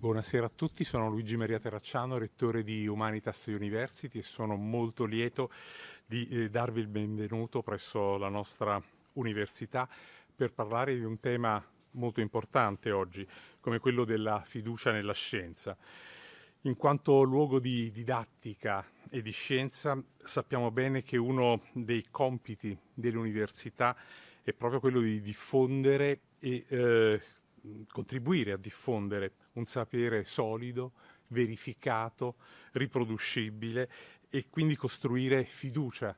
Buonasera a tutti, sono Luigi Maria Terracciano, rettore di Humanitas University e sono molto lieto di darvi il benvenuto presso la nostra università per parlare di un tema molto importante oggi, come quello della fiducia nella scienza. In quanto luogo di didattica e di scienza, sappiamo bene che uno dei compiti dell'università è proprio quello di diffondere e contribuire a diffondere un sapere solido, verificato, riproducibile e quindi costruire fiducia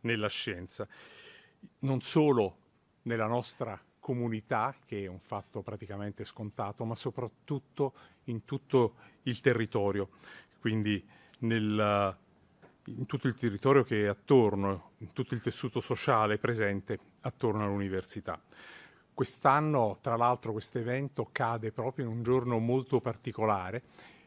nella scienza. Non solo nella nostra comunità, che è un fatto praticamente scontato, ma soprattutto in tutto il territorio, quindi in tutto il territorio che è attorno, in tutto il tessuto sociale presente attorno all'università. Quest'anno, tra l'altro, questo evento cade proprio in un giorno molto particolare,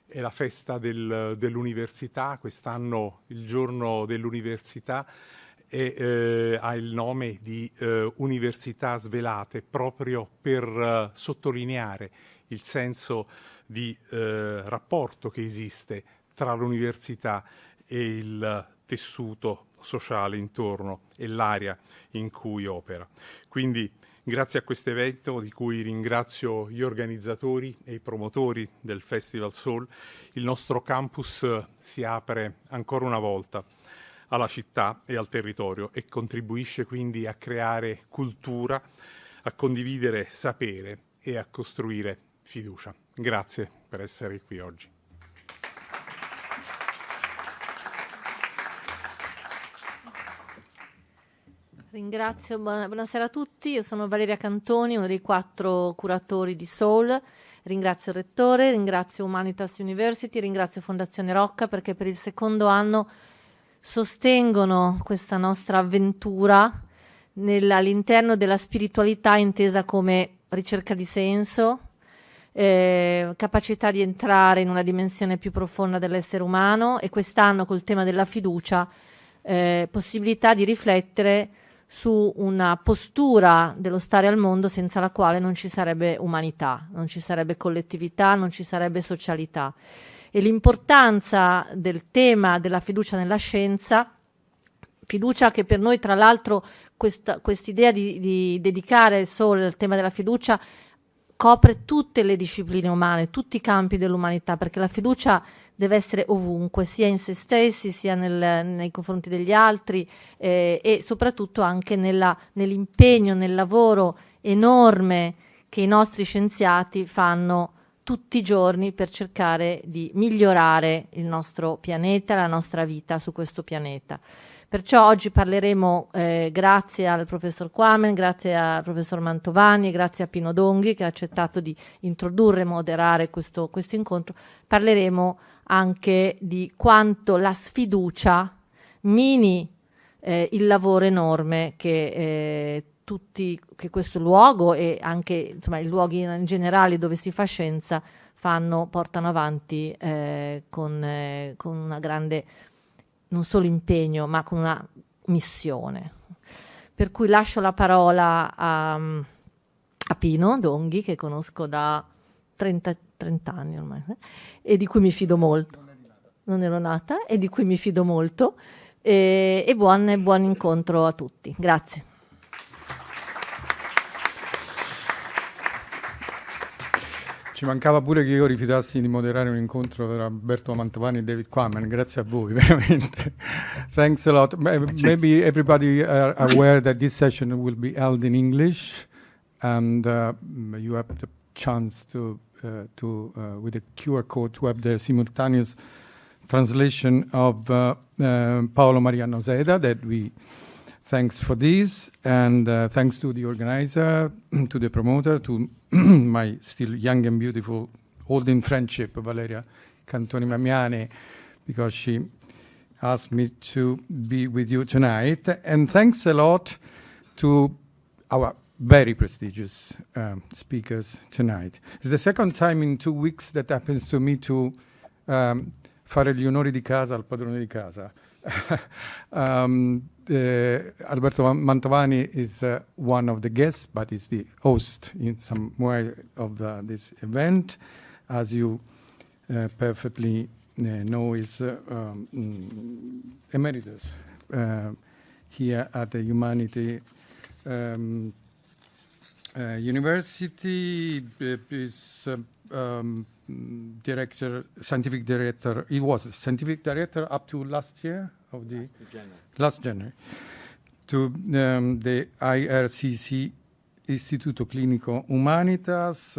è la festa dell'università. Quest'anno il giorno dell'università ha il nome di Università Svelate, proprio per sottolineare il senso di rapporto che esiste tra l'università e il tessuto sociale intorno e l'area in cui opera. Quindi grazie a questo evento, di cui ringrazio gli organizzatori e i promotori del Festival Soul, il nostro campus si apre ancora una volta alla città e al territorio e contribuisce quindi a creare cultura, a condividere sapere e a costruire fiducia. Grazie per essere qui oggi. Ringrazio, buonasera a tutti, io sono Valeria Cantoni, uno dei 4 curatori di Soul. Ringrazio il Rettore, ringrazio Humanitas University, ringrazio Fondazione Rocca perché per il secondo anno sostengono questa nostra avventura all'interno della spiritualità intesa come ricerca di senso, capacità di entrare in una dimensione più profonda dell'essere umano e quest'anno col tema della fiducia possibilità di riflettere su una postura dello stare al mondo senza la quale non ci sarebbe umanità, non ci sarebbe collettività, non ci sarebbe socialità. E l'importanza del tema della fiducia nella scienza, fiducia che per noi tra l'altro quest'idea di dedicare il sole al tema della fiducia copre tutte le discipline umane, tutti i campi dell'umanità, perché la fiducia deve essere ovunque, sia in se stessi, sia nei confronti degli altri e soprattutto anche nell'impegno, nel lavoro enorme che i nostri scienziati fanno tutti i giorni per cercare di migliorare il nostro pianeta, la nostra vita su questo pianeta. Perciò oggi parleremo, grazie al professor Quammen, grazie al professor Mantovani e grazie a Pino Donghi che ha accettato di introdurre e moderare questo incontro, parleremo anche di quanto la sfiducia mini il lavoro enorme che questo luogo e anche insomma i luoghi in generale dove si fa scienza portano avanti con una grande non solo impegno ma con una missione. Per cui lascio la parola a Pino Donghi, che conosco da 30 anni ormai e di cui mi fido molto. Non ero nata e di cui mi fido molto e buon incontro a tutti. Grazie. Ci mancava pure che io rifidassi di moderare un incontro tra Alberto Mantovani e David Quammen. Grazie a voi, veramente. Thanks a lot. Maybe everybody are aware that this session will be held in English, and you have the chance to with a QR code, to have the simultaneous translation of Paolo Maria Noseda, that we thanks for this, and thanks to the organizer, to the promoter, to my still young and beautiful, old in friendship, Valeria Cantoni Mamiani, because she asked me to be with you tonight. And thanks a lot to our very prestigious speakers tonight. It's the second time in 2 weeks that happens to me to fare gli onori di casa al padrone di casa. Alberto Mantovani is one of the guests, but is the host in some way of this event. As you perfectly know, is emeritus here at the Humanity University. Is director, scientific director. He was scientific director up to last year of the last January to the IRCC Istituto Clinico Humanitas.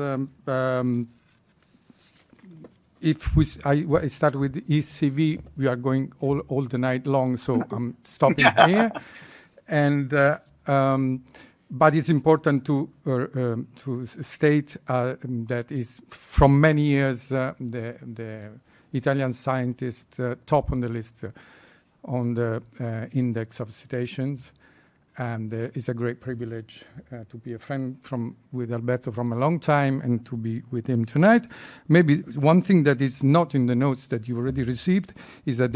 If I start with ECV, we are going all the night long, so I'm stopping here. And but it's important to state that is from many years the Italian scientist top on the list on the index of citations, and it's a great privilege to be a friend with Alberto from a long time and to be with him tonight. Maybe one thing that is not in the notes that you already received is that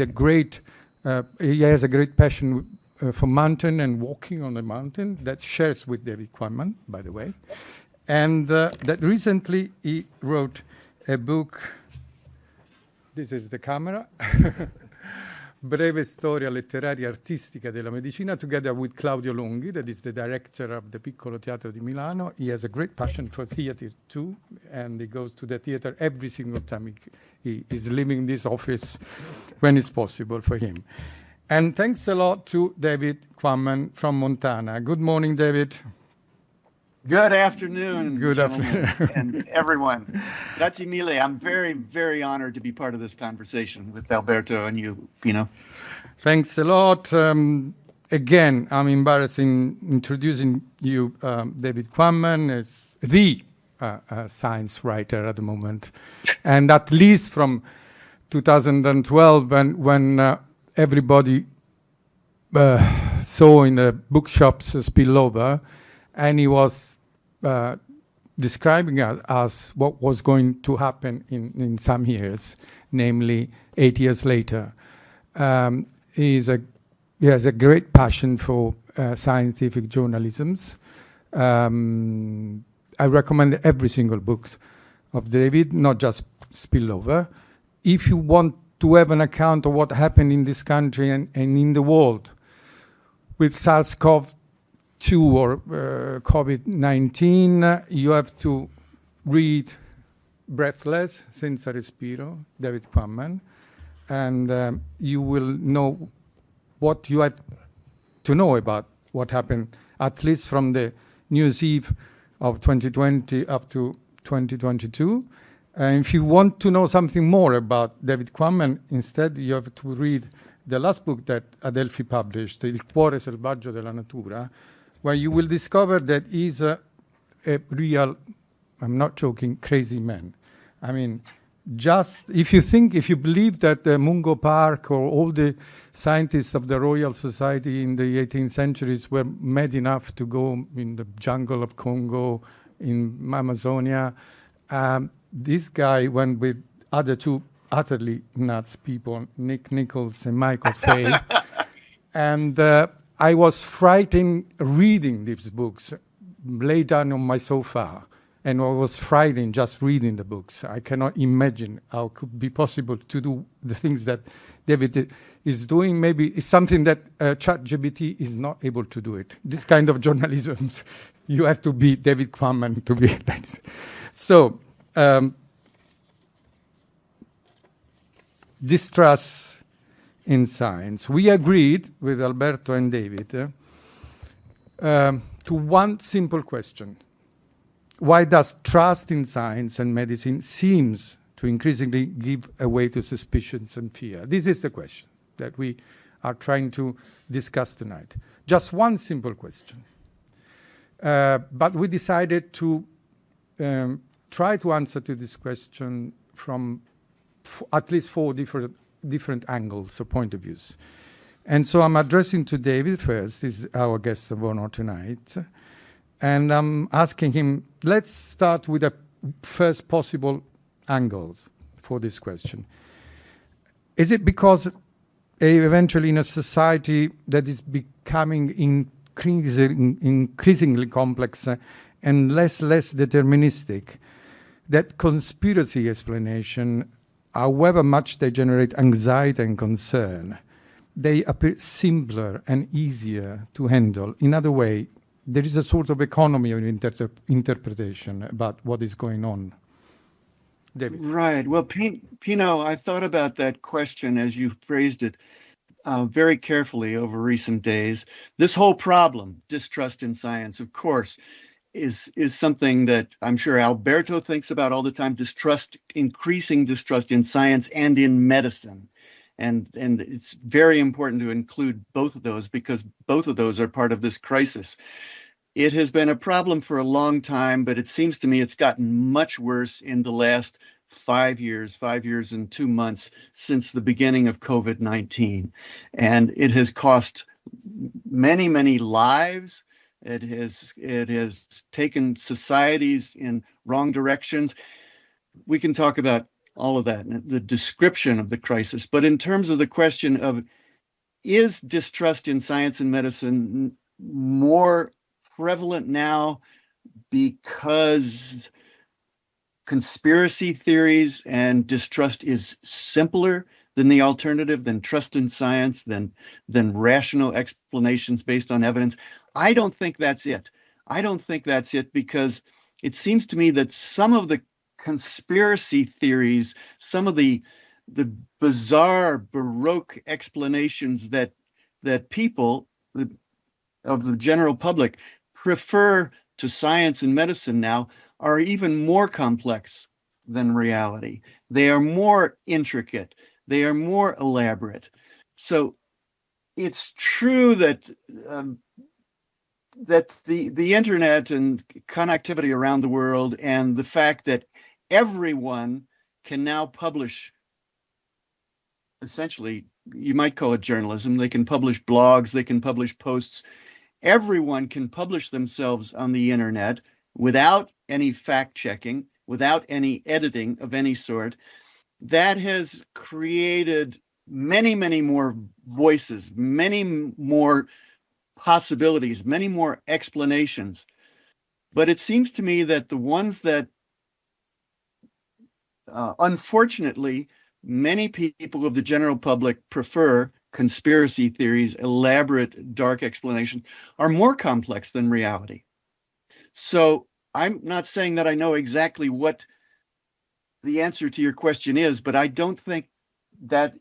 he has a great passion for mountain and walking on the mountain that shares with David Quammen, by the way, and that recently he wrote a book. This is the camera. Breve storia letteraria artistica della medicina, together with Claudio Longhi, that is the director of the Piccolo Teatro di Milano. He has a great passion for theater too, and he goes to the theater every single time he is leaving this office when it's possible for him. And thanks a lot to David Quammen from Montana. Good morning, David. Good afternoon. Good afternoon. And everyone. Grazie mille. I'm very, very honored to be part of this conversation with Alberto and you, Pino. Thanks a lot. Again, I'm embarrassed in introducing you, David Quammen, as the science writer at the moment. And at least from 2012, when everybody saw in the bookshops spillover, and he was describing us what was going to happen in some years, namely 8 years later. He has a great passion for scientific journalisms. I recommend every single book of David, not just spillover. If you want to have an account of what happened in this country and in the world with SARS-CoV-2 or COVID-19, you have to read Breathless, Senza Respiro, David Quammen, and you will know what you have to know about what happened, at least from the New Year's Eve of 2020 up to 2022. If you want to know something more about David Quammen, instead you have to read the last book that Adelphi published, Il cuore selvaggio della natura, where you will discover that he's a real, I'm not joking, crazy man. I mean, just if you believe that Mungo Park or all the scientists of the Royal Society in the 18th centuries were mad enough to go in the jungle of Congo, in Amazonia, this guy went with other two utterly nuts people, Nick Nichols and Michael Fay. And I was frightened reading these books, lay down on my sofa, and I was frightened just reading the books. I cannot imagine how it could be possible to do the things that David is doing. Maybe it's something that ChatGPT is not able to do it. This kind of journalism, you have to be David Quammen to be like this. So, distrust in science. We agreed with Alberto and David to one simple question. Why does trust in science and medicine seems to increasingly give way to suspicions and fear? This is the question that we are trying to discuss tonight. Just one simple question. But we decided to try to answer to this question from at least four different angles or point of views. And so I'm addressing to David first, he's our guest of honor tonight. And I'm asking him, let's start with the first possible angles for this question. Is it because eventually in a society that is becoming increasingly complex and less deterministic, that conspiracy explanation however much they generate anxiety and concern, they appear simpler and easier to handle. In other way, there is a sort of economy of interpretation about what is going on. David. Right. Well, Pino, I thought about that question as you phrased it very carefully over recent days. This whole problem, distrust in science, of course, is something that I'm sure Alberto thinks about all the time. Increasing distrust in science and in medicine. And it's very important to include both of those because both of those are part of this crisis. It has been a problem for a long time, but it seems to me it's gotten much worse in the last 5 years and 2 months since the beginning of COVID-19. And it has cost many, many lives. It has taken societies in wrong directions. We can talk about all of that, the description of the crisis. But in terms of the question of, is distrust in science and medicine more prevalent now because conspiracy theories and distrust is simpler than the alternative, than trust in science, than rational explanations based on evidence? I don't think that's it. I don't think that's it because it seems to me that some of the conspiracy theories, some of the bizarre Baroque explanations that people of the general public prefer to science and medicine now are even more complex than reality. They are more intricate. They are more elaborate. So it's true that the internet and connectivity around the world and the fact that everyone can now publish, essentially, you might call it journalism. They can publish blogs, they can publish posts. Everyone can publish themselves on the internet without any fact checking, without any editing of any sort. That has created many, many more voices, many more possibilities, many more explanations. But it seems to me that the ones that, unfortunately, many people of the general public prefer, conspiracy theories, elaborate, dark explanations, are more complex than reality. So I'm not saying that I know exactly what the answer to your question is, but I don't think that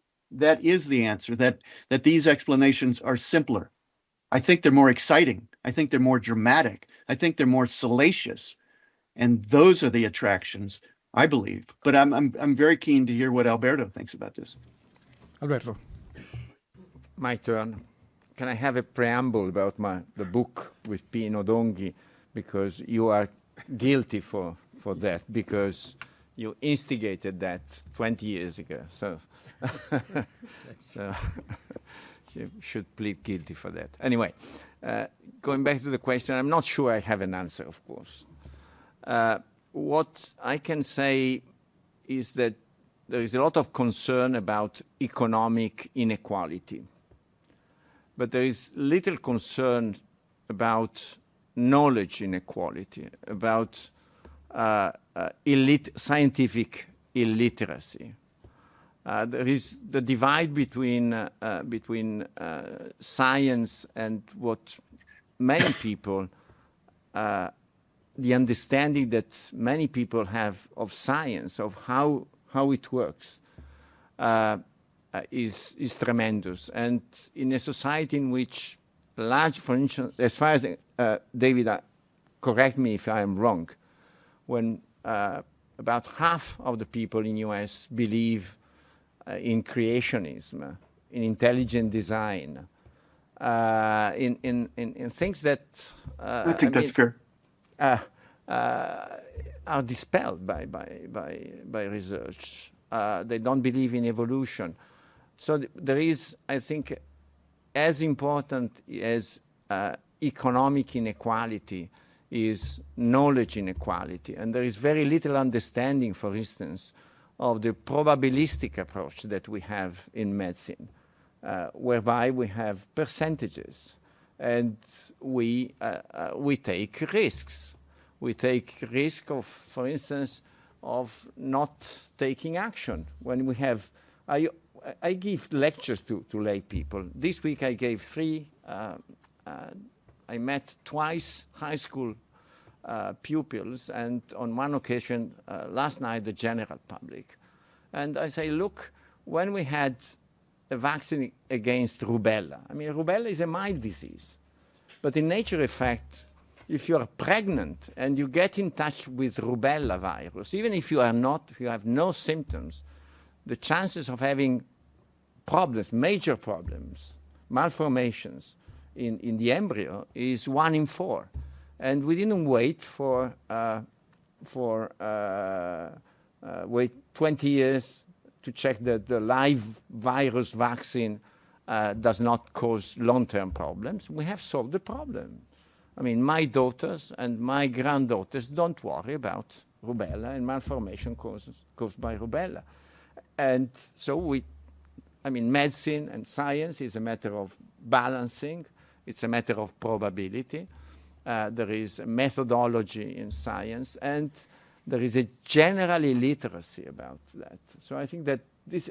is the answer, that these explanations are simpler. I think they're more exciting. I think they're more dramatic. I think they're more salacious. And those are the attractions, I believe. But I'm very keen to hear what Alberto thinks about this. Alberto. My turn. Can I have a preamble about the book with Pino Donghi? Because you are guilty for that, because you instigated that 20 years ago. So, so you should plead guilty for that. Anyway, going back to the question, I'm not sure I have an answer, of course. What I can say is that there is a lot of concern about economic inequality, but there is little concern about knowledge inequality, about scientific illiteracy. There is the divide between science and what many people, the understanding that many people have of science, of how it works, is tremendous. And in a society in which for instance, as far as David, correct me if I am wrong, when about half of the people in US believe in creationism, in intelligent design, in things that I think that's fair. Are dispelled by research. They don't believe in evolution. So there is, I think, as important as economic inequality is knowledge inequality. And there is very little understanding, for instance, of the probabilistic approach that we have in medicine, whereby we have percentages and we take risks. We take risk of, for instance, of not taking action. When we have, I give lectures to lay people. This week I gave 3. I met twice high school pupils, and on one occasion last night the general public. And I say, look, when we had a vaccine against rubella, I mean, rubella is a mild disease, but in nature effect, if you are pregnant and you get in touch with rubella virus, even if you are not, if you have no symptoms, the chances of having problems, major problems, malformations in the embryo is 1 in 4. And we didn't wait for 20 years to check that the live virus vaccine does not cause long-term problems. We have solved the problem. I mean, my daughters and my granddaughters don't worry about rubella and malformation caused by rubella. And so medicine and science is a matter of balancing. It's a matter of probability. There is a methodology in science, and there is a general illiteracy about that. So I think that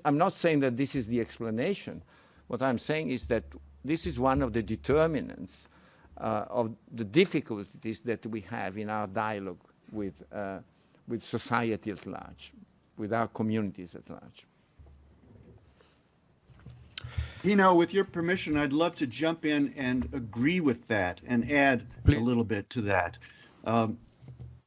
I'm not saying that this is the explanation. What I'm saying is that this is one of the determinants of the difficulties that we have in our dialogue with society at large, with our communities at large. Pino, with your permission, I'd love to jump in and agree with that and add a little bit to that.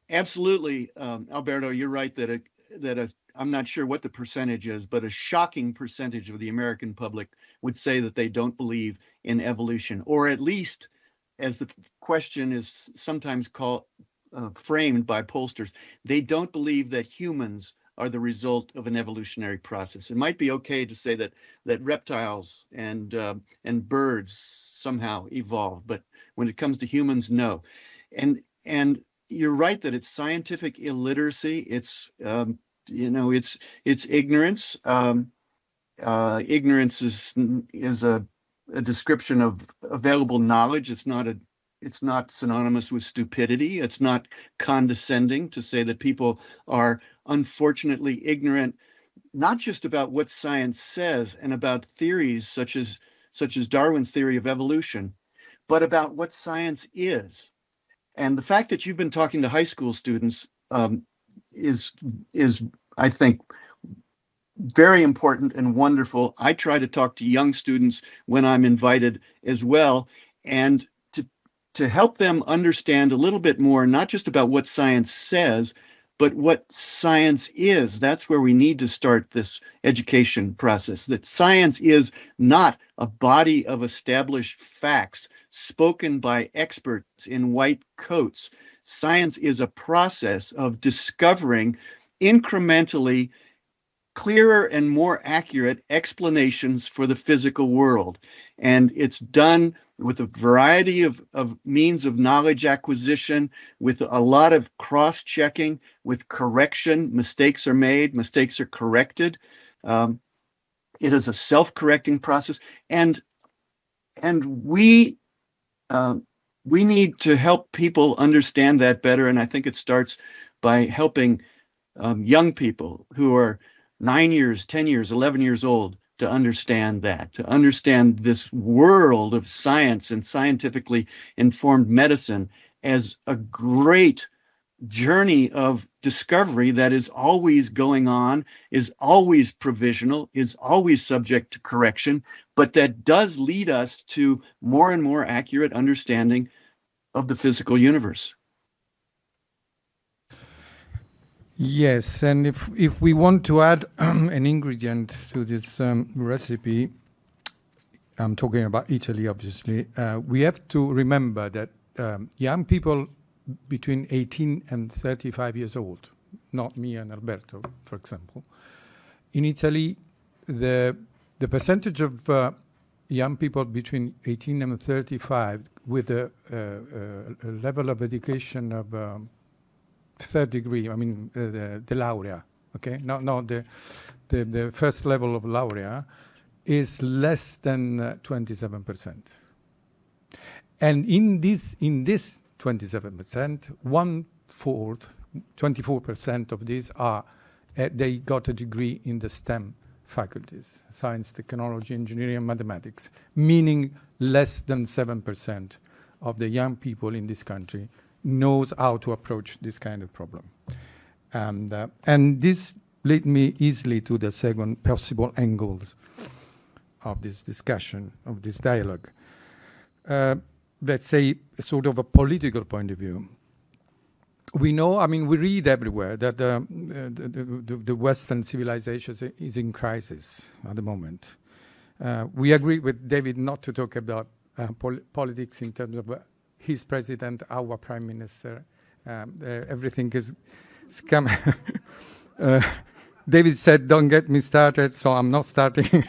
Absolutely, Alberto, you're right that I'm not sure what the percentage is, but a shocking percentage of the American public would say that they don't believe in evolution, or at least, as the question is sometimes called framed by pollsters, they don't believe that humans are the result of an evolutionary process. It might be okay to say that reptiles and birds somehow evolved, but when it comes to humans, no. And you're right that it's scientific illiteracy. It's it's ignorance. Ignorance is a description of available knowledge. It's not synonymous with stupidity. It's not condescending to say that people are unfortunately ignorant, not just about what science says and about theories such as Darwin's theory of evolution, but about what science is. And the fact that you've been talking to high school students is I think very important and wonderful. I try to talk to young students when I'm invited as well, and to help them understand a little bit more, not just about what science says, but what science is. That's where we need to start this education process, that science is not a body of established facts spoken by experts in white coats. Science is a process of discovering incrementally clearer and more accurate explanations for the physical world. And it's done with a variety of means of knowledge acquisition, with a lot of cross-checking, with correction. Mistakes are made, mistakes are corrected. It is a self-correcting process. And we need to help people understand that better. And I think it starts by helping young people who are 9 years, 10 years, 11 years old to understand that, to understand this world of science and scientifically informed medicine as a great journey of discovery that is always going on, is always provisional, is always subject to correction, but that does lead us to more and more accurate understanding of the physical universe. Yes, and if we want to add an ingredient to this recipe, I'm talking about Italy, obviously, we have to remember that young people between 18 and 35 years old, not me and Alberto, for example, in Italy, the percentage of young people between 18 and 35 with a level of education of third degree, I mean the laurea, okay, not the first level of laurea, is less than 27%. And in this 27%, 1/4 24% of these are they got a degree in the STEM faculties, science, technology, engineering, and mathematics, meaning less than 7% of the young people in this country knows how to approach this kind of problem. And this lead me easily to the second possible angles of this discussion, of this dialogue. Let's say sort of a political point of view. We know, I mean, we read everywhere that the Western civilization is in crisis at the moment. We agree with David not to talk about politics in terms of his president, our prime minister. Everything is scam. David said, "Don't get me started," so I'm not starting.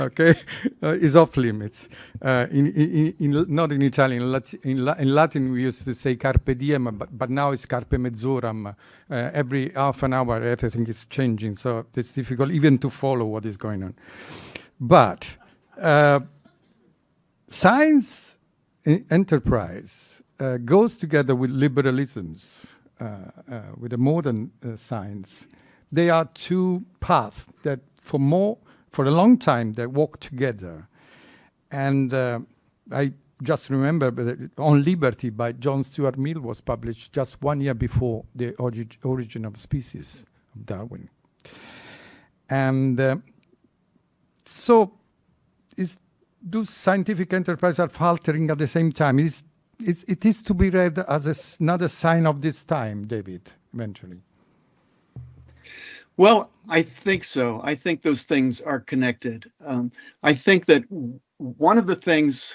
Okay, is off limits. Not in Italian. In Latin, we used to say "carpe diem," but now it's "carpe mezzoram." Every half an hour, everything is changing, so it's difficult even to follow what is going on. But science enterprise goes together with liberalisms. With the modern science, they are two paths that for a long time they walk together. And I just remember that On Liberty by John Stuart Mill was published just 1 year before the Origin of Species of Darwin. And so those scientific enterprises are faltering at the same time. It is to be read as another sign of this time, David, eventually. Well, I think so. I think those things are connected. I think that one of the things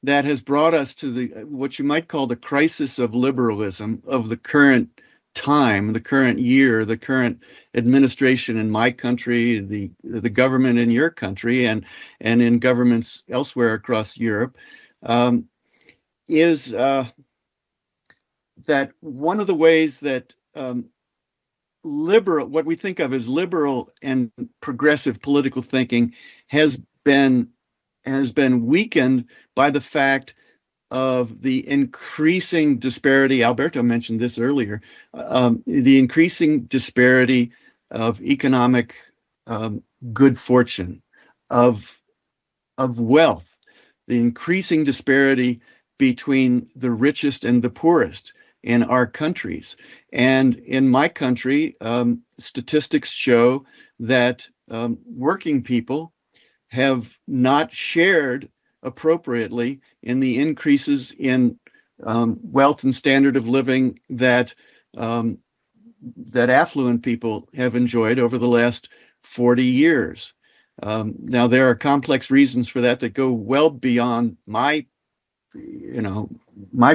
that has brought us to what you might call the crisis of liberalism of the current time, the current year, the current administration in my country, the government in your country, and in governments elsewhere across Europe, is that one of the ways that what we think of as liberal and progressive political thinking has been weakened by the fact of the increasing disparity. Alberto mentioned this earlier. The increasing disparity of economic good fortune, of wealth, the increasing disparity between the richest and the poorest in our countries. And in my country, statistics show that working people have not shared appropriately in the increases in wealth and standard of living that affluent people have enjoyed over the last 40 years. Now, there are complex reasons for that go well beyond my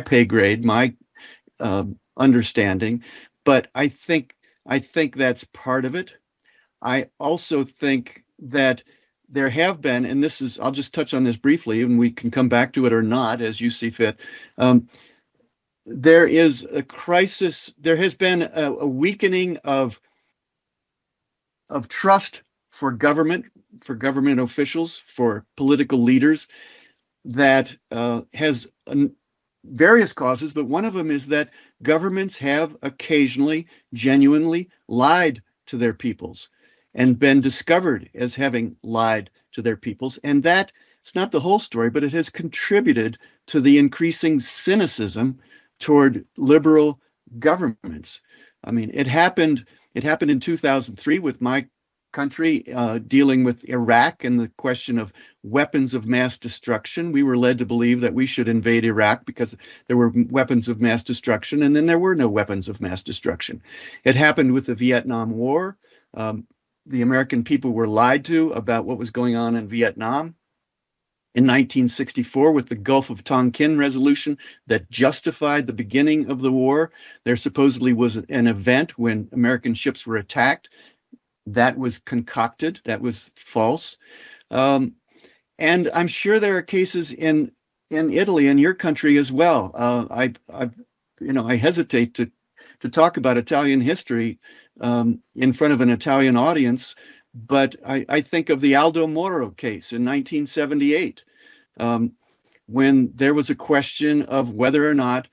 pay grade, my understanding, but I think that's part of it. I also think that there have been, and I'll just touch on this briefly, and we can come back to it or not as you see fit. There is a crisis. There has been a weakening of trust for government officials, for political leaders, that has various causes, but one of them is that governments have occasionally genuinely lied to their peoples and been discovered as having lied to their peoples. And that it's not the whole story, but it has contributed to the increasing cynicism toward liberal governments. I mean, it happened in 2003 with my country dealing with Iraq and the question of weapons of mass destruction. We were led to believe that we should invade Iraq because there were weapons of mass destruction, and then there were no weapons of mass destruction. It happened with the Vietnam War. The American people were lied to about what was going on in Vietnam. In 1964, with the Gulf of Tonkin resolution that justified the beginning of the war, there supposedly was an event when American ships were attacked. That was concocted. That was false. And I'm sure there are cases in Italy, in your country as well. I hesitate to talk about Italian history in front of an Italian audience, but I think of the Aldo Moro case in 1978, when there was a question of whether or not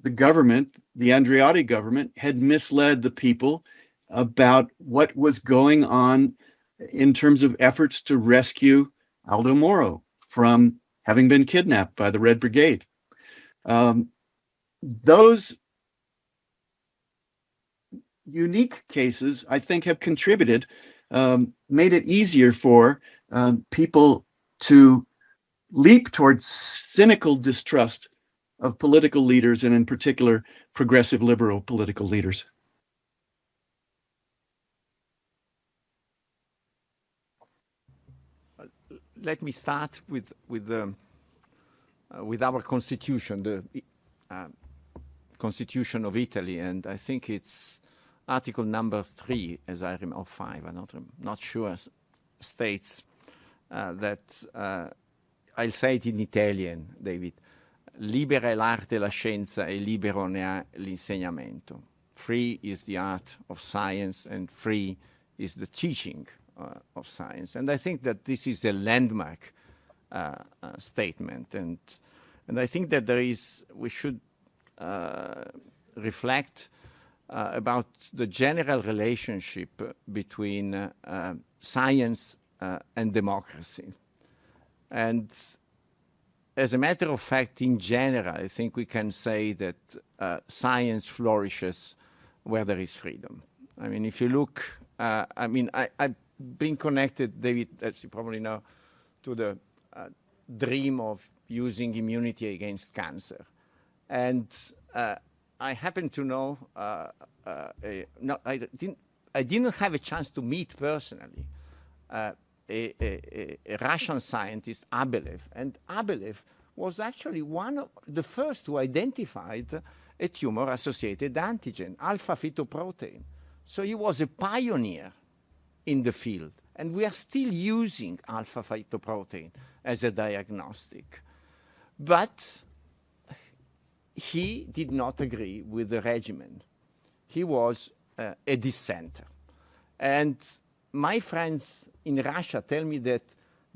the government, the Andreotti government, had misled the people about what was going on in terms of efforts to rescue Aldo Moro from having been kidnapped by the Red Brigade. Those unique cases, I think, have contributed, made it easier for people to leap towards cynical distrust of political leaders, and in particular, progressive liberal political leaders. Let me start with our constitution, the Constitution of Italy, and I think it's Article number 3, as I remember, or 5, I'm not sure, states that, I'll say it in Italian, David, libera è l'arte, la scienza, e libero ne ha l'insegnamento. Free is the art of science, and free is the teaching of science. And I think that this is a landmark statement, and I think that we should reflect about the general relationship between science and democracy. And as a matter of fact, in general, I think we can say that science flourishes where there is freedom. I mean, if you look, I've been connected, David, as you probably know, to the dream of using immunity against cancer. And I happen to know, I didn't have a chance to meet personally a Russian scientist, Abelev. And Abelev was actually one of the first who identified a tumor-associated antigen, alpha-fetoprotein. So he was a pioneer in the field. And we are still using alpha-fetoprotein as a diagnostic. But he did not agree with the regimen. He was a dissenter. And my friends in Russia tell me that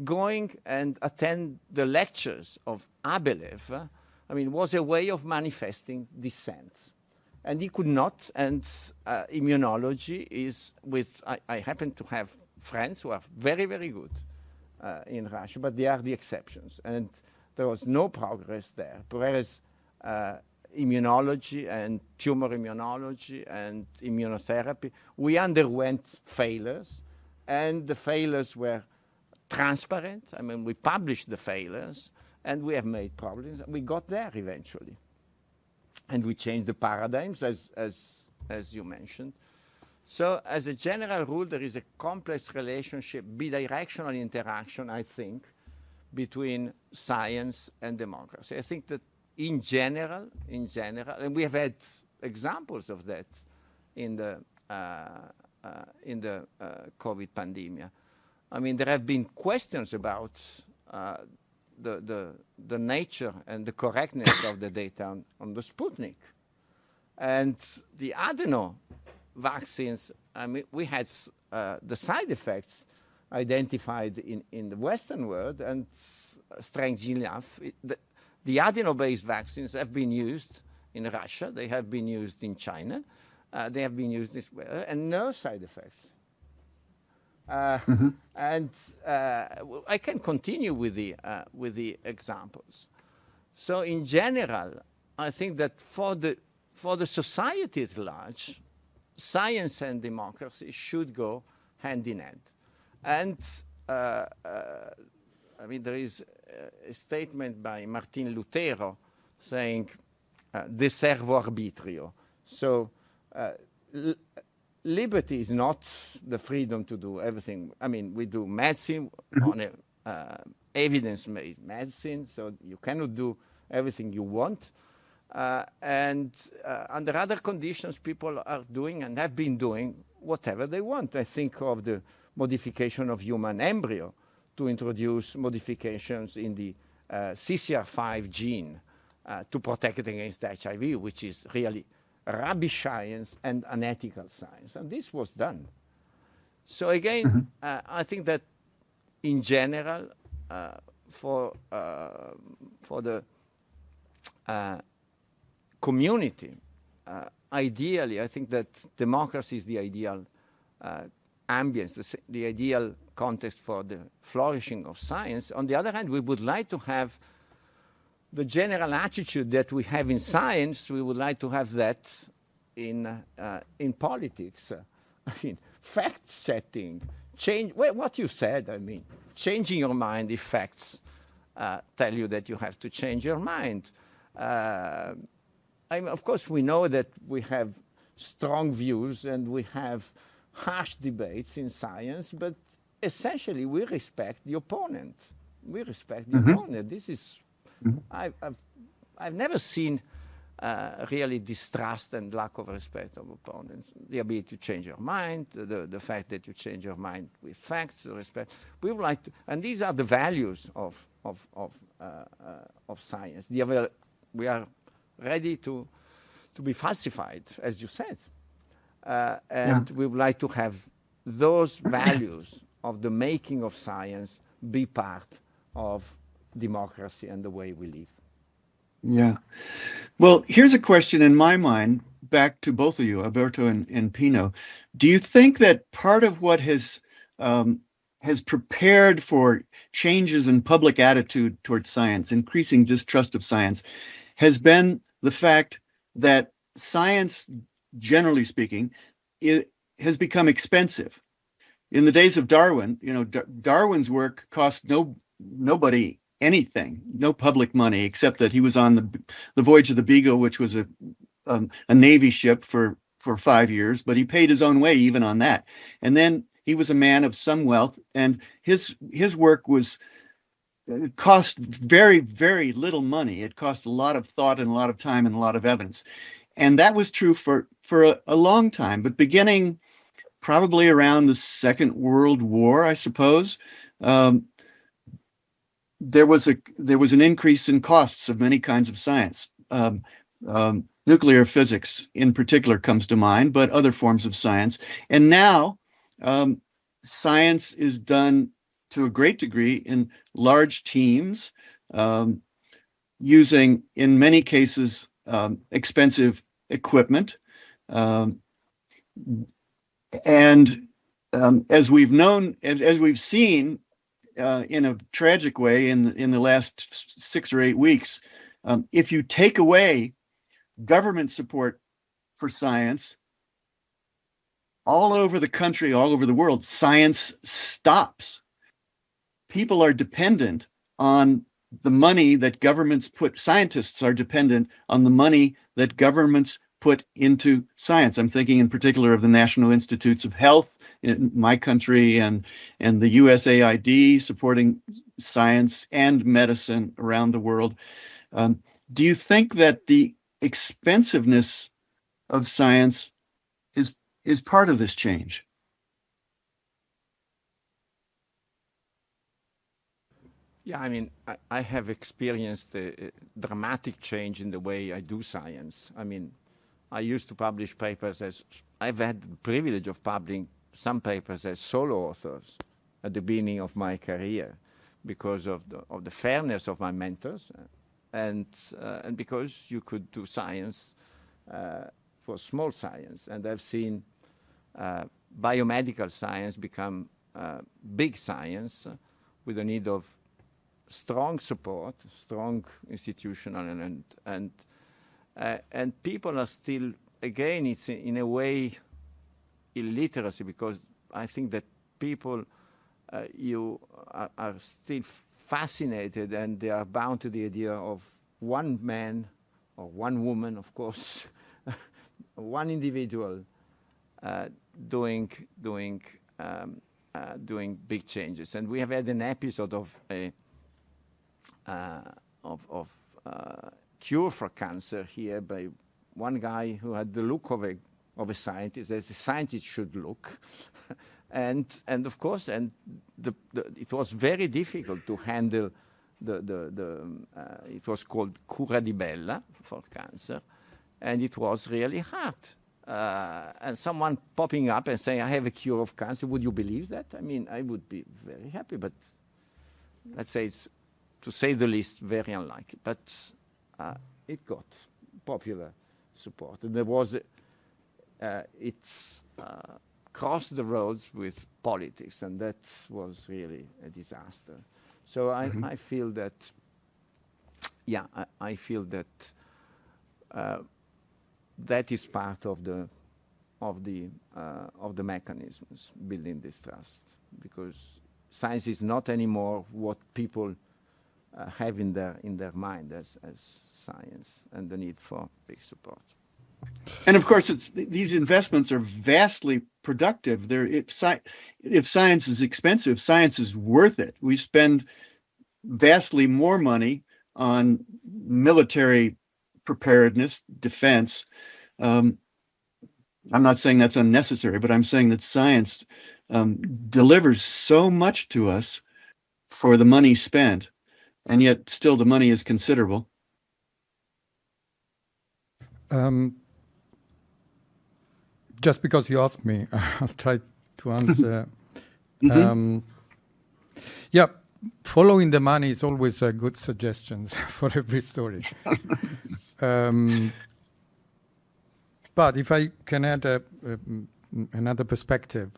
going and attend the lectures of Abelev, was a way of manifesting dissent. And he could not, and immunology is I happen to have friends who are very, very good in Russia, but they are the exceptions. And there was no progress there. Whereas immunology and tumor immunology and immunotherapy, we underwent failures, and the failures were transparent. We published the failures, and we have made problems. We got there eventually. And we changed the paradigms, as you mentioned. So as a general rule, there is a complex relationship, bidirectional interaction, I think, between science and democracy. I think that in general, and we have had examples of that in the COVID pandemic. There have been questions about the nature and the correctness of the data on the Sputnik. And the adeno vaccines, we had the side effects identified in the Western world, and strangely enough, the adeno-based vaccines have been used in Russia, they have been used in China, they have been used as well, and no side effects. And I can continue with the examples. So in general, I think that for the society at large, science and democracy should go hand in hand. And there is a statement by Martin Lutero saying, de servo arbitrio. So liberty is not the freedom to do everything. We do medicine on evidence-based medicine, so you cannot do everything you want. And under other conditions, people are doing and have been doing whatever they want. I think of the modification of human embryo to introduce modifications in the CCR5 gene to protect it against HIV, which is really rubbish science and unethical science. And this was done. So again, I think that in general, for the community. Ideally, I think that democracy is the ideal ambience, the ideal context for the flourishing of science. On the other hand, we would like to have the general attitude that we have in science. We would like to have that in politics. I mean, fact-setting, change. Well, what you said, I mean, changing your mind if facts tell you that you have to change your mind. I mean, of course, we know that we have strong views and we have harsh debates in science, but essentially we respect the opponent. We respect the opponent. This is, I've never seen really distrust and lack of respect of opponents. The ability to change your mind, the fact that you change your mind with facts, the respect. We would like to, and these are the values of science. We are ready to be falsified, as you said. And we would like to have those values of the making of science be part of democracy and the way we live. Yeah. Well, here's a question in my mind, back to both of you, Alberto and Pino. Do you think that part of what has prepared for changes in public attitude towards science, increasing distrust of science, has been the fact that science, generally speaking, has become expensive? In the days of Darwin, Darwin's work cost nobody anything, no public money, except that he was on the voyage of the Beagle, which was a Navy ship for 5 years, but he paid his own way even on that. And then he was a man of some wealth, and his work it cost very, very little money. It cost a lot of thought and a lot of time and a lot of evidence. And that was true for a long time, but beginning probably around the Second World War, I suppose, there was an increase in costs of many kinds of science. Nuclear physics in particular comes to mind, but other forms of science. And now science is done to a great degree in large teams, using, in many cases, expensive equipment. And as we've seen, in a tragic way in the last 6 or 8 weeks, if you take away government support for science, all over the country, all over the world, science stops. People are dependent on the money that governments scientists are dependent on the money that governments put into science. I'm thinking in particular of the National Institutes of Health in my country and the USAID supporting science and medicine around the world. Do you think that the expensiveness of science is part of this change? Yeah, I mean, I have experienced a dramatic change in the way I do science. I mean, I used to publish papers I've had the privilege of publishing some papers as solo authors at the beginning of my career because of the fairness of my mentors and because you could do science for small science. And I've seen biomedical science become big science with the need of strong support, strong institutional and people are still, again, it's in a way illiteracy, because I think that people you are still fascinated and they are bound to the idea of one man or one woman, of course, one individual doing big changes. And we have had an episode of cure for cancer here by one guy who had the look of a scientist, as a scientist should look, and of course, it was very difficult to handle it was called cura di bella for cancer, and it was really hard. And someone popping up and saying, "I have a cure of cancer," would you believe that? I mean, I would be very happy, but let's say it's, to say the least, very unlikely. But it got popular support. And there was, it's crossed the roads with politics, and that was really a disaster. So I feel that, yeah, I feel that that is part of the mechanisms building this trust, because science is not anymore what people have in their mind as science, and the need for big support. And of course, these investments are vastly productive. If science is expensive, science is worth it. We spend vastly more money on military preparedness, defense. I'm not saying that's unnecessary, but I'm saying that science delivers so much to us for the money spent, and yet still the money is considerable. Just because you asked me, I'll try to answer. Yeah, following the money is always a good suggestion for every story. But if I can add another perspective,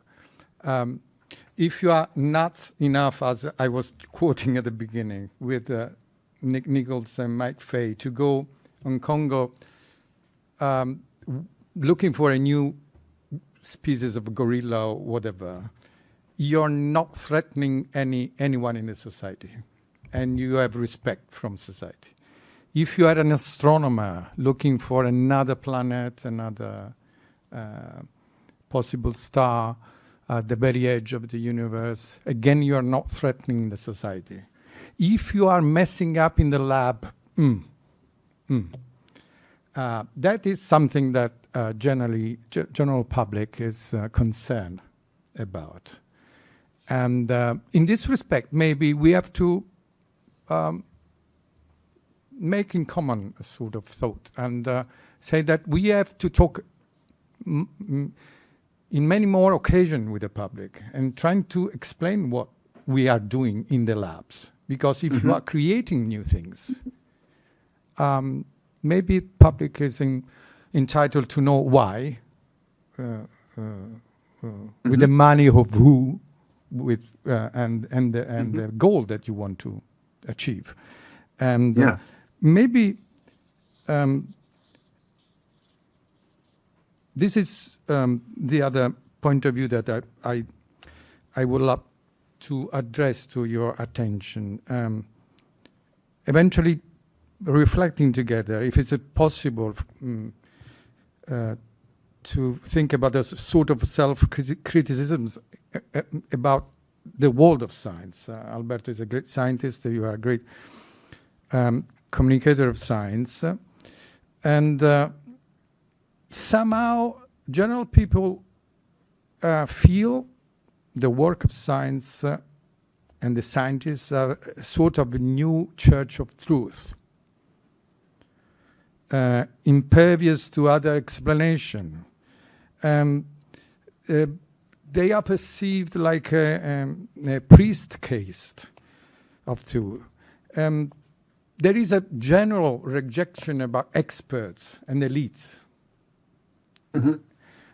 if you are nuts enough, as I was quoting at the beginning with Nick Nichols and Mike Fay, to go on Congo looking for a new species of gorilla or whatever, you're not threatening anyone in the society, and you have respect from society. If you are an astronomer looking for another planet, another possible star at the very edge of the universe, again, you are not threatening the society. If you are messing up in the lab, that is something that general public is concerned about. And in this respect, maybe we have to make in common a sort of thought and say that we have to talk in many more occasions with the public and trying to explain what we are doing in the labs. Because if you are creating new things, maybe public is entitled to know why, with the money of who, with and the goal that you want to achieve, and maybe this is the other point of view that I would love to address to your attention. Eventually, reflecting together, if it's possible to think about a sort of self-criticisms about the world of science. Alberto is a great scientist, you are a great communicator of science. And somehow general people feel the work of science and the scientists are sort of a new church of truth. Impervious to other explanation. They are perceived like a priest caste of truth. There is a general rejection about experts and elites.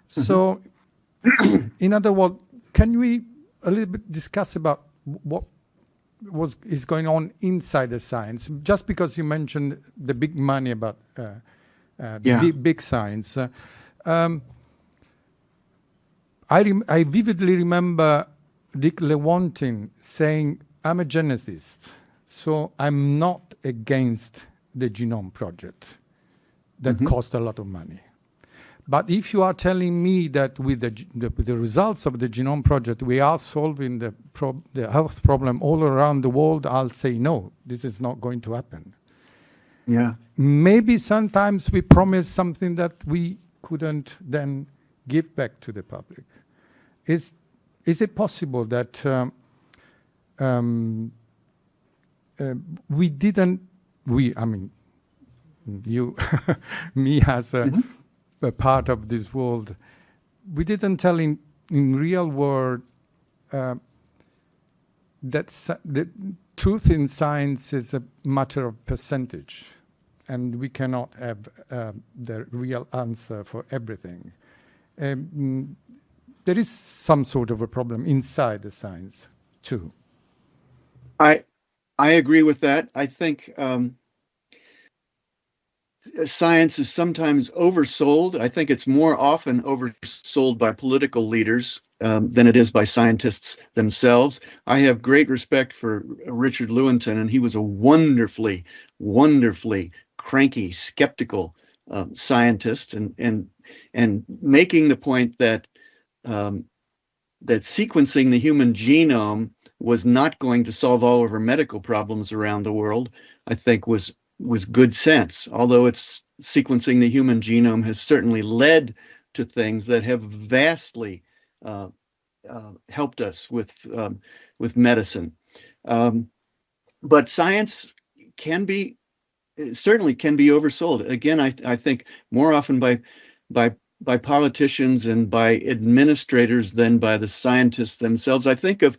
So, in other words, can we a little bit discuss about what is going on inside the science? Just because you mentioned the big money about big science, I vividly remember Dick Lewontin saying, "I'm a geneticist, so I'm not against the genome project that cost a lot of money. But if you are telling me that with the results of the genome project, we are solving the health problem all around the world, I'll say, no, this is not going to happen." Yeah. Maybe sometimes we promise something that we couldn't then give back to the public. Is it possible that you, me as a part of this world, we didn't tell in real words that the truth in science is a matter of percentage. and we cannot have the real answer for everything. There is some sort of a problem inside the science too. I agree with that. I think science is sometimes oversold. I think it's more often oversold by political leaders than it is by scientists themselves. I have great respect for Richard Lewontin, and he was a wonderfully, wonderfully cranky, skeptical scientist, and making the point that that sequencing the human genome was not going to solve all of our medical problems around the world, I think was good sense. Although it's sequencing the human genome has certainly led to things that have vastly helped us with medicine. But science certainly can be oversold. Again, I think more often by politicians and by administrators than by the scientists themselves. I think of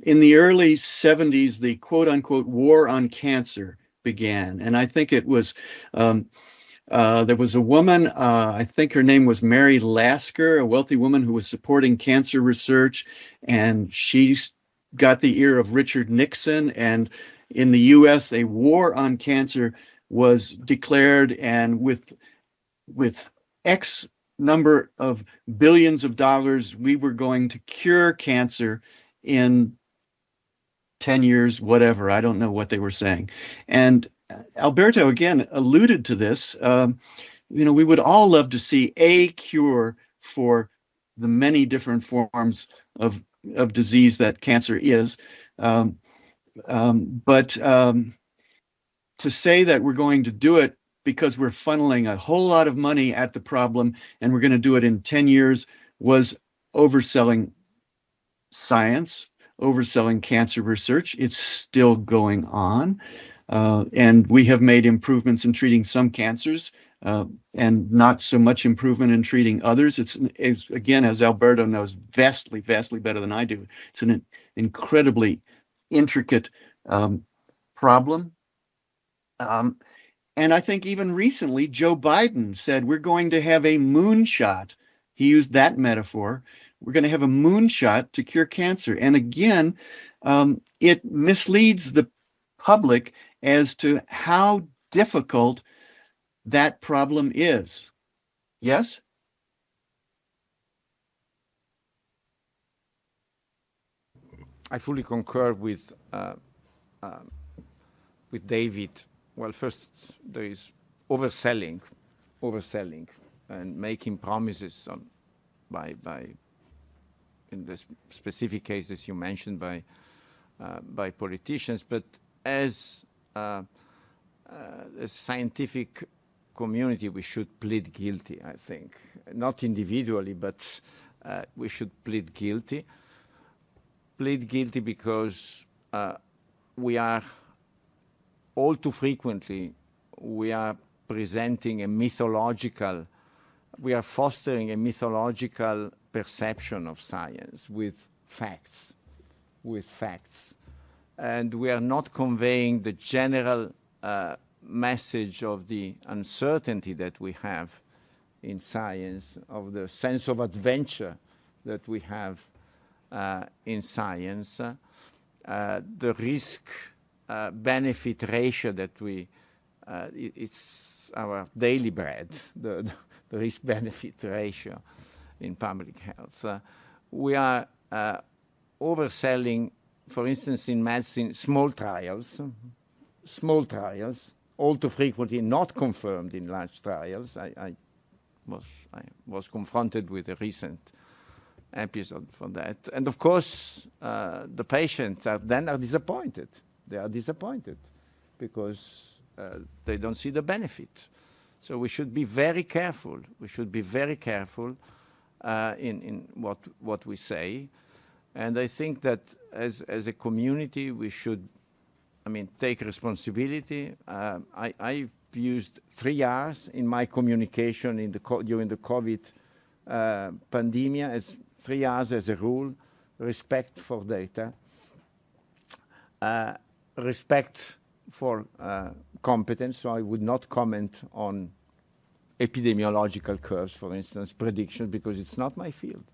in the early 70s, the quote unquote war on cancer began. And I think it was, there was a woman, I think her name was Mary Lasker, a wealthy woman who was supporting cancer research. And she got the ear of Richard Nixon. And in the US, a war on cancer was declared. And with X number of billions of dollars, we were going to cure cancer in 10 years, whatever. I don't know what they were saying. And Alberto, again, alluded to this. We would all love to see a cure for the many different forms of disease that cancer is. But to say that we're going to do it because we're funneling a whole lot of money at the problem and we're going to do it in 10 years was overselling science, overselling cancer research. It's still going on. And we have made improvements in treating some cancers and not so much improvement in treating others. It's again, as Alberto knows, vastly, vastly better than I do. It's an incredibly intricate problem. And I think even recently, Joe Biden said, we're going to have a moonshot. He used that metaphor. We're going to have a moonshot to cure cancer. And again, it misleads the public as to how difficult that problem is. Yes? I fully concur with David. Well, first, there is overselling, and making promises by in the specific cases you mentioned by politicians. But as a scientific community, we should plead guilty, I think. Not individually, but we should plead guilty. Plead guilty because we are all too frequently, we are presenting a mythological, we are fostering a mythological perception of science with facts. And we are not conveying the general message of the uncertainty that we have in science, of the sense of adventure that we have in science, the risk benefit ratio that it's our daily bread, the risk benefit ratio in public health. We are overselling, for instance, in medicine, small trials, all too frequently not confirmed in large trials. I was confronted with a recent episode for that. And of course, the patients are disappointed. They are disappointed because they don't see the benefit. So we should be very careful. We should be very careful in what we say. And I think that as a community, we should, take responsibility. I've used 3 R's in my communication during the COVID pandemic, as 3 R's as a rule: respect for data, respect for competent, so I would not comment on epidemiological curves, for instance, predictions, because it's not my field.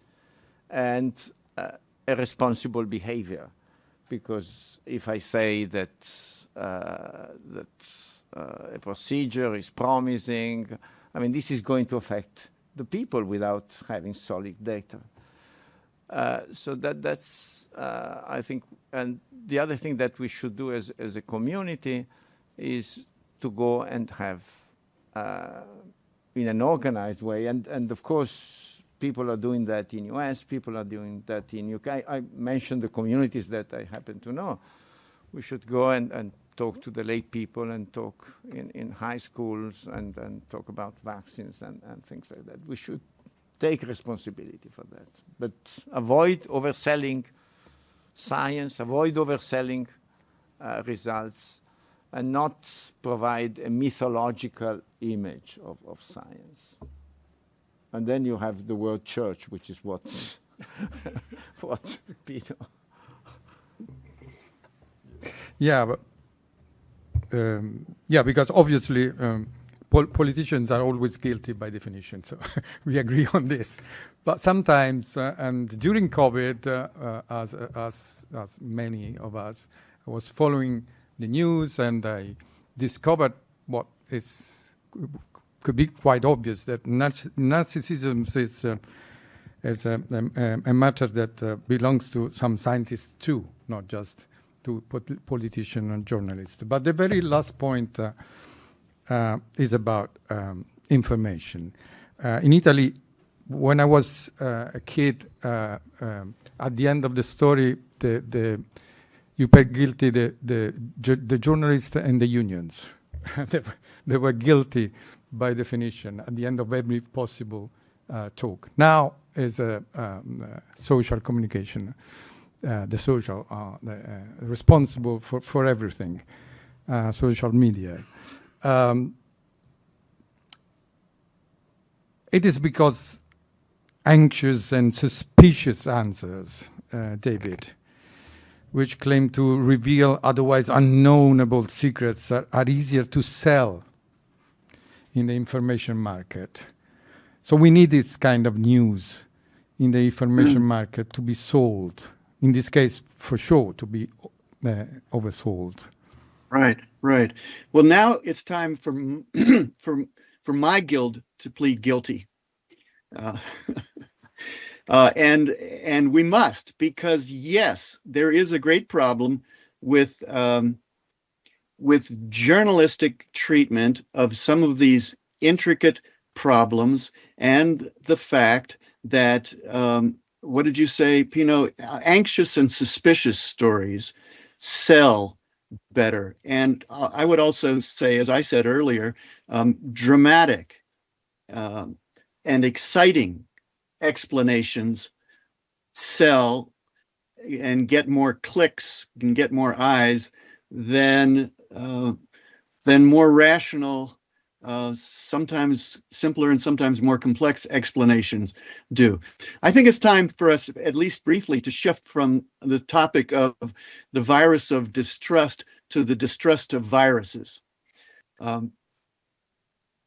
And a responsible behavior, because if I say that a procedure is promising, I mean, this is going to affect the people without having solid data. So that's, I think, and the other thing that we should do as a community is to go and have, in an organized way, and of course, people are doing that in US, people are doing that in UK. I mentioned the communities that I happen to know. We should go and talk to the lay people and talk in high schools and talk about vaccines and things like that. We should take responsibility for that. But avoid overselling science, avoid overselling results, and not provide a mythological image of science. And then you have the word church, which is what Pino. Yeah, but because obviously politicians are always guilty by definition, so we agree on this. But sometimes, and during COVID, as many of us, I was following the news, and I discovered what could be quite obvious, that narcissism is a matter that belongs to some scientists too, not just to politicians and journalists. But the very last point is about information. In Italy, when I was a kid, at the end of the story, you peg guilty the journalists and the unions. They were guilty by definition at the end of every possible talk. Now is social communication, the social responsible for everything, social media. It is because anxious and suspicious answers, David, which claim to reveal otherwise unknowable secrets, are easier to sell in the information market. So we need this kind of news in the information market to be sold. In this case, for sure, to be oversold. Right. Well, now it's time for my guild to plead guilty, and we must, because yes, there is a great problem with journalistic treatment of some of these intricate problems, and the fact that what did you say, Pino? Anxious and suspicious stories sell better. And I would also say, as I said earlier, dramatic and exciting explanations sell and get more clicks and get more eyes than more rational, sometimes simpler and sometimes more complex explanations do. I think it's time for us, at least briefly, to shift from the topic of the virus of distrust to the distrust of viruses.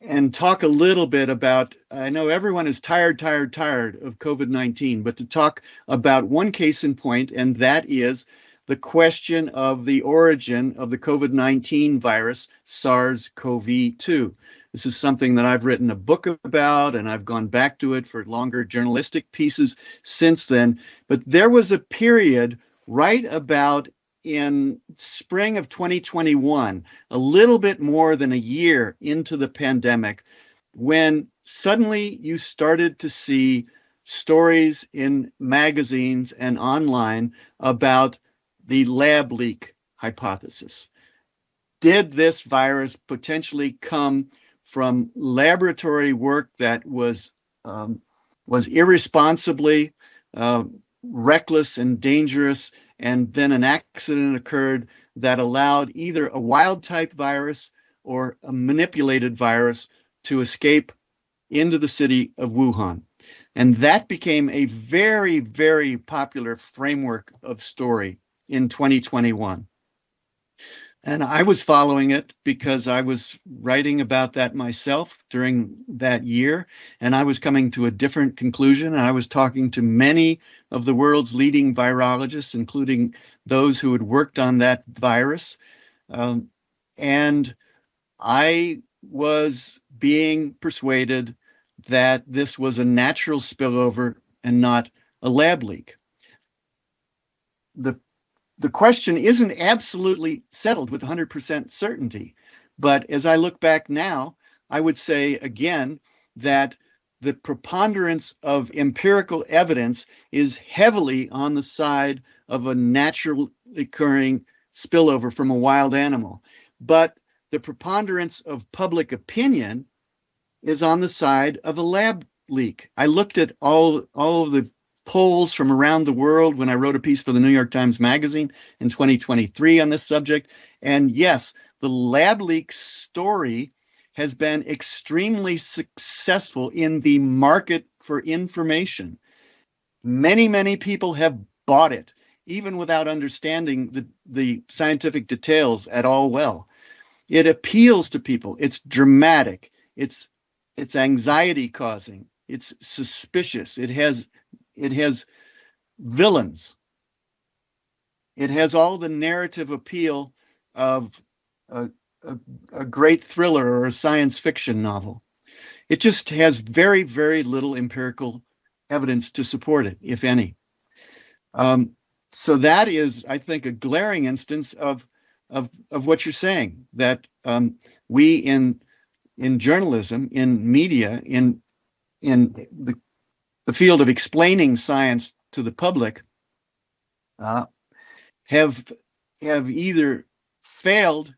And talk a little bit about, I know everyone is tired of COVID-19, but to talk about one case in point, and that is the question of the origin of the COVID-19 virus, SARS-CoV-2. This is something that I've written a book about, and I've gone back to it for longer journalistic pieces since then. But there was a period right about in spring of 2021, a little bit more than a year into the pandemic, when suddenly you started to see stories in magazines and online about the lab leak hypothesis. Did this virus potentially come from laboratory work that was irresponsibly reckless and dangerous, and then an accident occurred that allowed either a wild type virus or a manipulated virus to escape into the city of Wuhan? And that became a very, very popular framework of story in 2021. And I was following it because I was writing about that myself during that year, and I was coming to a different conclusion. And I was talking to many of the world's leading virologists, including those who had worked on that virus. And I was being persuaded that this was a natural spillover and not a lab leak. The question isn't absolutely settled with 100% certainty, but as I look back now, I would say again that the preponderance of empirical evidence is heavily on the side of a naturally occurring spillover from a wild animal. But the preponderance of public opinion is on the side of a lab leak. I looked at all of the polls from around the world when I wrote a piece for the New York Times Magazine in 2023 on this subject. And yes, the lab leak story has been extremely successful in the market for information. Many, many people have bought it, even without understanding the scientific details at all well. It appeals to people. It's dramatic. It's anxiety causing. It's suspicious. It has villains. It has all the narrative appeal of a great thriller or a science fiction novel. It just has very, very little empirical evidence to support it, if any. So that is, I think, a glaring instance of what you're saying, that we in journalism, in media, in the field of explaining science to the public, have either failed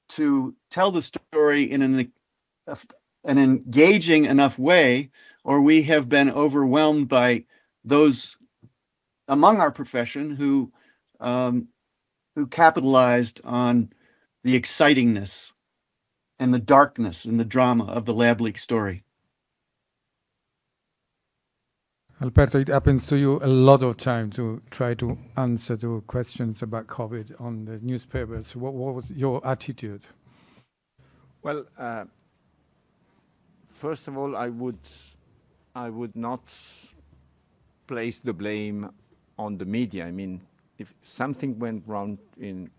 to tell the story in an engaging enough way, or we have been overwhelmed by those among our profession who capitalized on the excitingness and the darkness and the drama of the lab leak story. Alberto, it happens to you a lot of time to try to answer to questions about COVID on the newspapers. What was your attitude? Well, first of all, I would not place the blame on the media. I mean, if something went wrong in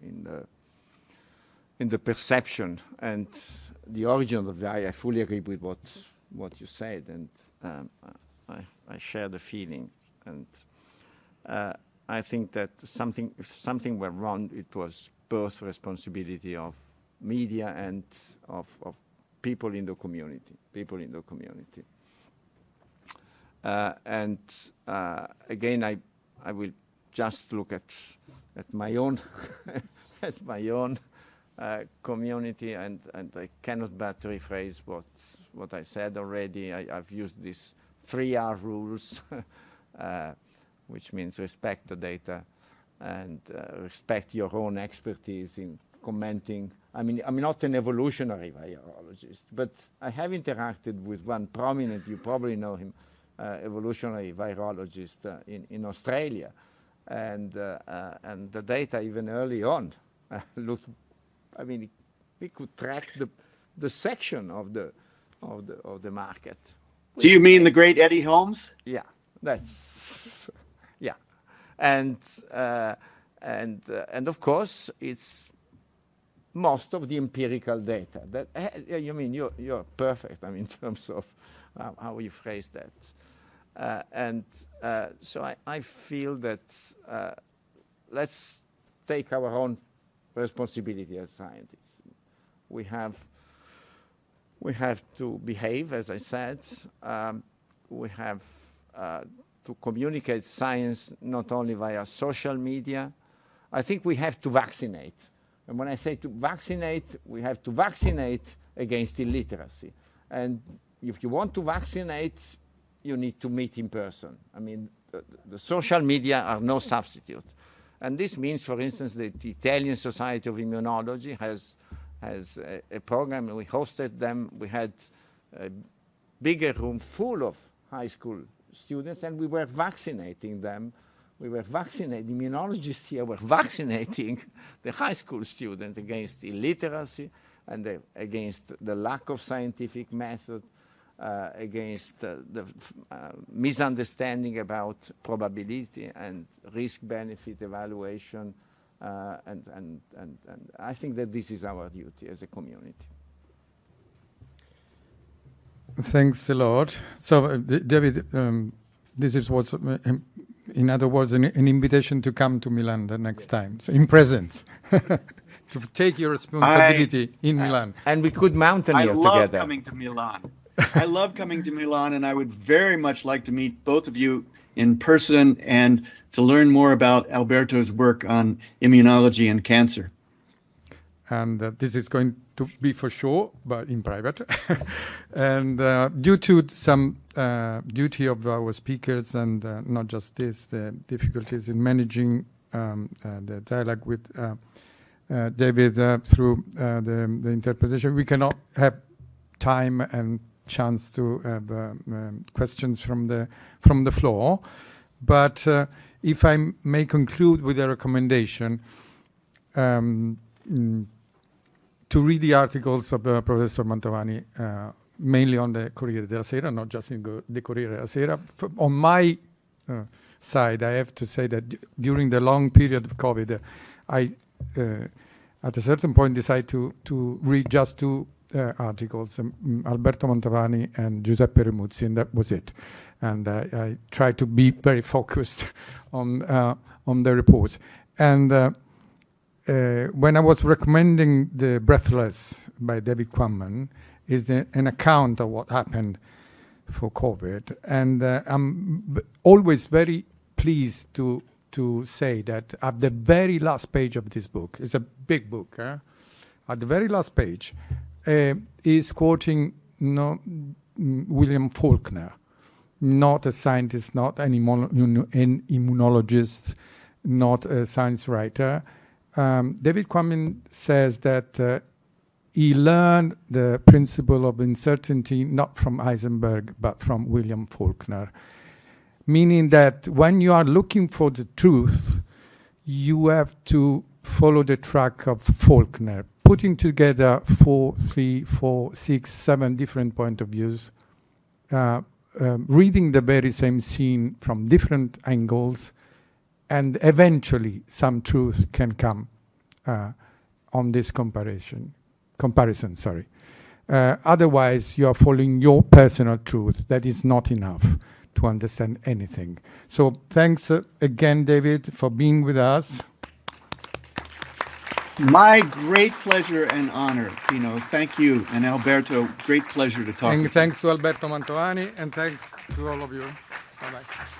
the perception and the origin of the virus, I fully agree with what you said, and I share the feeling. And I think that if something went wrong, it was both responsibility of media and of people in the community. Again, I will just look at my own at my own community, and I cannot but rephrase what I said already. I've used these 3R rules, which means respect the data and respect your own expertise in commenting. I mean, I'm not an evolutionary virologist, but I have interacted with one prominent, you probably know him, evolutionary virologist in Australia, and the data even early on looked. I mean, we could track the section of the market. Do you mean the great Eddie Holmes? Yeah, that's yeah, and of course it's most of the empirical data. That you mean you're perfect. I mean, in terms of how you phrase that, so I feel that let's take our own responsibility as scientists. We have to behave, as I said. We have to communicate science not only via social media. I think we have to vaccinate. And when I say to vaccinate, we have to vaccinate against illiteracy. And if you want to vaccinate, you need to meet in person. I mean, the social media are no substitute. And this means, for instance, that the Italian Society of Immunology has a program. We hosted them. We had a bigger room full of high school students, and we were vaccinating them we were vaccinating, immunologists here were vaccinating the high school students against illiteracy and against the lack of scientific method, against the misunderstanding about probability and risk-benefit evaluation. And I think that this is our duty as a community. Thanks a lot. So, David, this is what's, in other words, an invitation to come to Milan the next time, so in presence, to take your responsibility in Milan. And we could mountaineer together. I love coming to Milan. I love coming to Milan, and I would very much like to meet both of you in person and to learn more about Alberto's work on immunology and cancer. And this is going to be for sure, but in private. And due to some duty of our speakers, and not just this, the difficulties in managing the dialogue with David through the interpretation, we cannot have time and chance to have questions from the floor. But if I may conclude with a recommendation, to read the articles of Professor Mantovani, mainly on the Corriere della Sera, not just in the Corriere della Sera. On my side, I have to say that during the long period of COVID, I, at a certain point, decided to read just two articles, Alberto Mantovani and Giuseppe Remuzzi, and that was it. And I tried to be very focused on the reports. And when I was recommending The Breathless by David Quammen, is an account of what happened for COVID. And I'm always very pleased to say that at the very last page of this book, it's a big book, at the very last page, is quoting William Faulkner, not a scientist, not an immunologist, not a science writer. David Quammen says that he learned the principle of uncertainty not from Heisenberg, but from William Faulkner, meaning that when you are looking for the truth, you have to follow the track of Faulkner, putting together 4, 3, 4, 6, 7 different point of views, reading the very same scene from different angles, and eventually some truth can come on this comparison. Otherwise, you are following your personal truth. That is not enough to understand anything. So thanks again, David, for being with us. My great pleasure and honor, Pino. Thank you. And Alberto, great pleasure to talk And with thanks to Alberto Mantovani, and thanks to all of you. Bye-bye.